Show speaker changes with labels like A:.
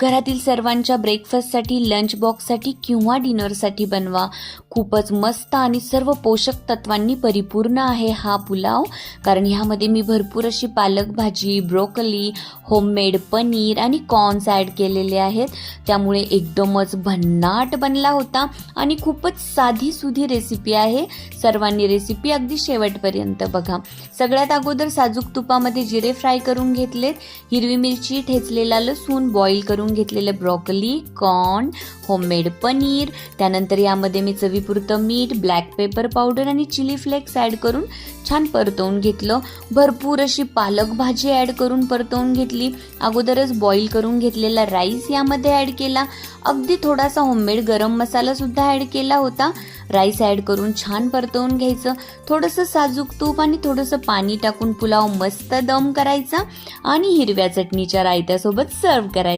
A: घरातील सर्वांच्या ब्रेकफास्टसाठी, लंच बॉक्ससाठी किंवा डिनरसाठी बनवा. खूपच मस्त आणि सर्व पोषक तत्वांनी परिपूर्ण आहे हा पुलाव. कारण ह्यामध्ये मी भरपूर अशी पालक भाजी, ब्रोकली, होममेड पनीर आणि कॉर्न्स ॲड केलेले आहेत. त्यामुळे एकदमच भन्नाट बनला होता आणि खूपच साधी सुधी रेसिपी आहे. सर्वांनी रेसिपी अगदी शेवटपर्यंत बघा. सगळ्यात अगोदर साजूक तुपामध्ये जिरे फ्राय करून घेतलेत, हिरवी मिरची, ठेचलेला लसूण, बॉईल करून घेतलेले ब्रोकली, कॉर्न, होममेड पनीर, त्यानंतर यामध्ये मी चवीपुरतं मीठ, ब्लॅक पेपर पावडर आणि चिली फ्लेक्स ॲड करून छान परतवून घेतलं. भरपूर अशी पालक भाजी ॲड करून परतवून घेतली. अगोदरच बॉईल करून घेतलेला राईस यामध्ये ॲड केला. अगदी थोडासा होममेड गरम मसाला सुद्धा ॲड केला होता. राईस ॲड करून छान परतवून घ्यायचं. थोडंसं साजूक तूप आणि थोडंसं पाणी टाकून पुलाव मस्त दम करायचा आणि हिरव्या चटणीच्या रायत्यासोबत सर्व करायचा.